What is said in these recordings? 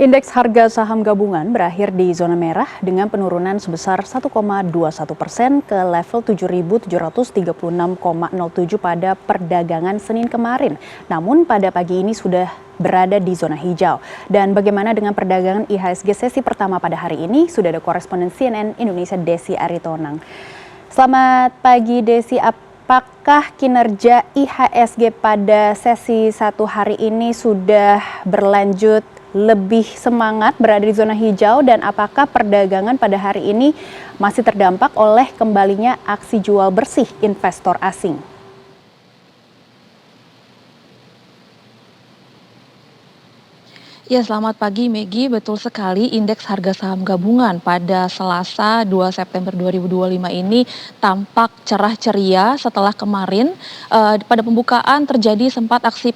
Indeks harga saham gabungan berakhir di zona merah dengan penurunan sebesar 1,21% ke level 7.736,07 pada perdagangan Senin kemarin. Namun pada pagi ini sudah berada di zona hijau. Dan bagaimana dengan perdagangan IHSG sesi pertama pada hari ini? Sudah ada koresponden CNN Indonesia Desi Aritonang. Selamat pagi Desi, apakah kinerja IHSG pada sesi satu hari ini sudah berlanjut lebih semangat berada di zona hijau, dan apakah perdagangan pada hari ini masih terdampak oleh kembalinya aksi jual bersih investor asing? Ya, selamat pagi Megi. Betul sekali, indeks harga saham gabungan pada Selasa 2 September 2025 ini tampak cerah ceria setelah kemarin pada pembukaan terjadi sempat aksi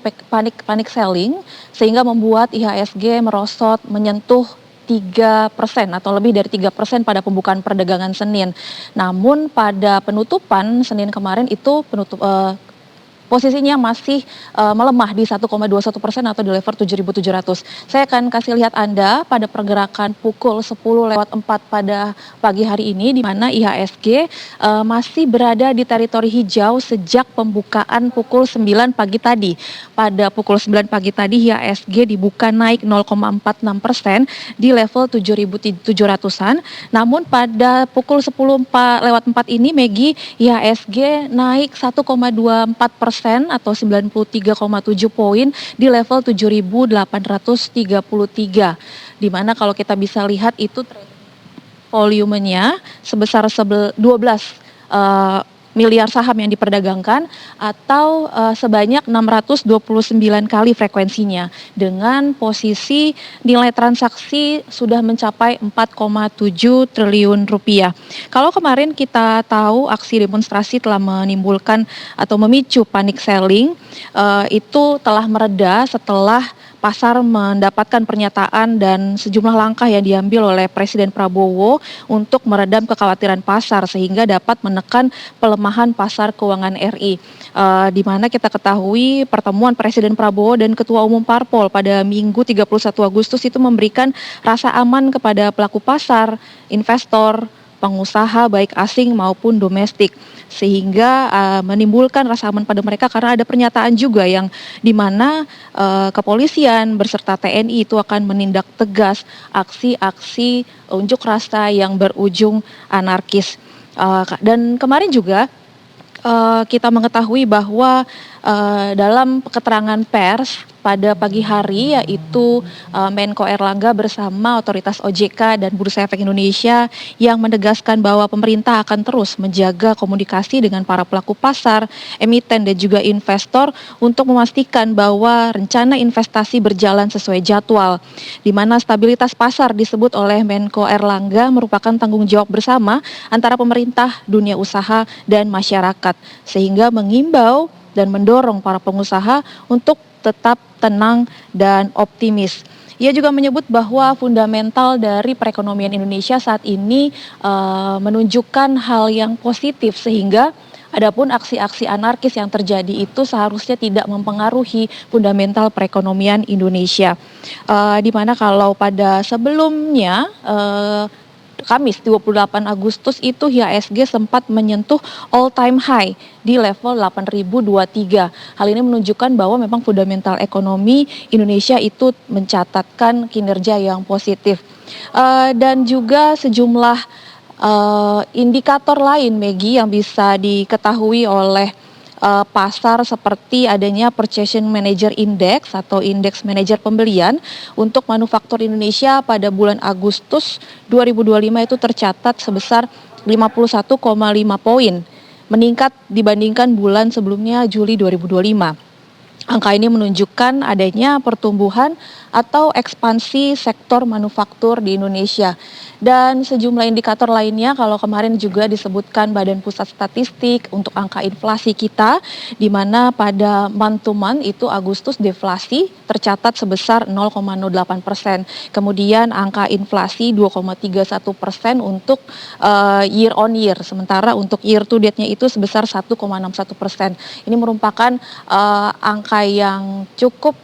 panik selling sehingga membuat IHSG merosot menyentuh 3% atau lebih dari 3% pada pembukaan perdagangan Senin. Namun pada penutupan Senin kemarin itu posisinya masih melemah di 1,21% atau di level 7.700. Saya akan kasih lihat Anda pada pergerakan pukul 10:04 pada pagi hari ini, di mana IHSG masih berada di teritori hijau sejak pembukaan pukul 9 pagi tadi. Pada pukul 9 pagi tadi IHSG dibuka naik 0,46% di level 7.700-an. Namun pada pukul 10:04 ini Megi, IHSG naik 1,24% atau 93,7 poin di level 7.833. Di mana kalau kita bisa lihat itu volumenya sebesar 12 miliar saham yang diperdagangkan atau sebanyak 629 kali frekuensinya, dengan posisi nilai transaksi sudah mencapai 4,7 triliun rupiah. Kalau kemarin kita tahu aksi demonstrasi telah menimbulkan atau memicu panic selling, itu telah mereda setelah pasar mendapatkan pernyataan dan sejumlah langkah yang diambil oleh Presiden Prabowo untuk meredam kekhawatiran pasar sehingga dapat menekan pelemahan pasar keuangan RI. Di mana kita ketahui pertemuan Presiden Prabowo dan Ketua Umum Parpol pada Minggu 31 Agustus itu memberikan rasa aman kepada pelaku pasar, investor, pengusaha baik asing maupun domestik, sehingga menimbulkan rasa aman pada mereka karena ada pernyataan juga yang dimana kepolisian berserta TNI itu akan menindak tegas aksi-aksi unjuk rasa yang berujung anarkis. Dan kemarin juga kita mengetahui bahwa dalam keterangan pers pada pagi hari, yaitu Menko Erlangga bersama otoritas OJK dan Bursa Efek Indonesia yang menegaskan bahwa pemerintah akan terus menjaga komunikasi dengan para pelaku pasar, emiten dan juga investor untuk memastikan bahwa rencana investasi berjalan sesuai jadwal, di mana stabilitas pasar disebut oleh Menko Erlangga merupakan tanggung jawab bersama antara pemerintah, dunia usaha dan masyarakat, sehingga mengimbau dan mendorong para pengusaha untuk tetap tenang dan optimis. Ia juga menyebut bahwa fundamental dari perekonomian Indonesia saat ini menunjukkan hal yang positif, sehingga adapun aksi-aksi anarkis yang terjadi itu seharusnya tidak mempengaruhi fundamental perekonomian Indonesia. Di mana kalau pada sebelumnya Kamis 28 Agustus itu IHSG sempat menyentuh all time high di level 8.023. Hal ini menunjukkan bahwa memang fundamental ekonomi Indonesia itu mencatatkan kinerja yang positif. Dan juga sejumlah indikator lain Megi yang bisa diketahui oleh pasar, seperti adanya Purchasing Manager Index atau indeks manajer pembelian untuk manufaktur Indonesia pada bulan Agustus 2025 itu tercatat sebesar 51,5 poin, meningkat dibandingkan bulan sebelumnya Juli 2025. Angka ini menunjukkan adanya pertumbuhan atau ekspansi sektor manufaktur di Indonesia. Dan sejumlah indikator lainnya, kalau kemarin juga disebutkan Badan Pusat Statistik untuk angka inflasi kita, di mana pada month to month itu Agustus deflasi tercatat sebesar 0,08%. Kemudian angka inflasi 2,31% untuk year on year, sementara untuk year to date-nya itu sebesar 1,61%. Ini merupakan angka yang cukup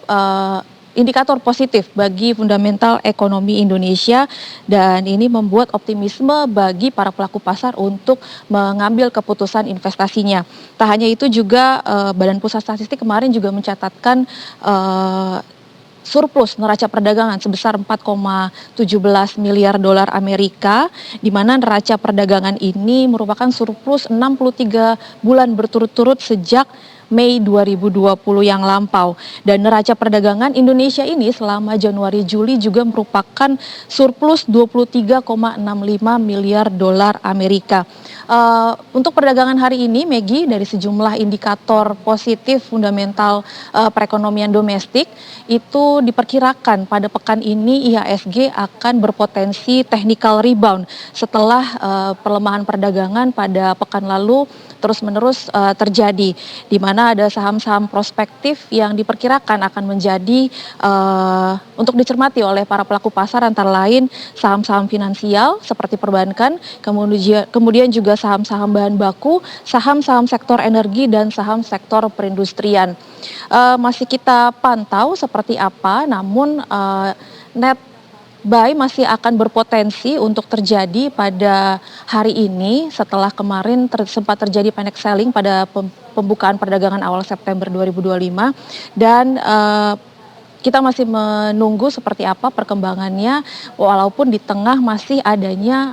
indikator positif bagi fundamental ekonomi Indonesia, dan ini membuat optimisme bagi para pelaku pasar untuk mengambil keputusan investasinya. Tak hanya itu juga Badan Pusat Statistik kemarin juga mencatatkan surplus neraca perdagangan sebesar 4,17 miliar dolar Amerika, di mana neraca perdagangan ini merupakan surplus 63 bulan berturut-turut sejak Mei 2020 yang lampau. Dan neraca perdagangan Indonesia ini selama Januari-Juli juga merupakan surplus 23,65 miliar dolar Amerika. Untuk perdagangan hari ini, Maggie, dari sejumlah indikator positif fundamental perekonomian domestik, itu diperkirakan pada pekan ini IHSG akan berpotensi technical rebound setelah pelemahan perdagangan pada pekan lalu terus-menerus terjadi, di mana ada saham-saham prospektif yang diperkirakan akan menjadi untuk dicermati oleh para pelaku pasar, antara lain saham-saham finansial seperti perbankan, kemudian juga saham-saham bahan baku, saham-saham sektor energi, dan saham sektor perindustrian. Masih kita pantau seperti apa, namun net buy masih akan berpotensi untuk terjadi pada hari ini setelah kemarin sempat terjadi panic selling pada pembukaan perdagangan awal September 2025, dan kita masih menunggu seperti apa perkembangannya, walaupun di tengah masih adanya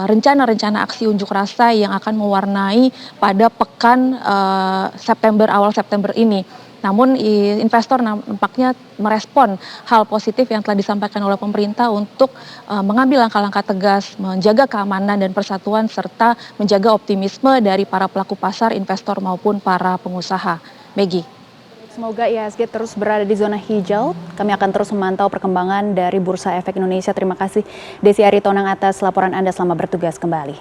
rencana-rencana aksi unjuk rasa yang akan mewarnai pada pekan awal September ini. Namun investor nampaknya merespon hal positif yang telah disampaikan oleh pemerintah untuk mengambil langkah-langkah tegas, menjaga keamanan dan persatuan, serta menjaga optimisme dari para pelaku pasar, investor maupun para pengusaha. Maggie. Semoga IHSG terus berada di zona hijau. Kami akan terus memantau perkembangan dari Bursa Efek Indonesia. Terima kasih Desi Aritonang atas laporan Anda. Selamat bertugas kembali.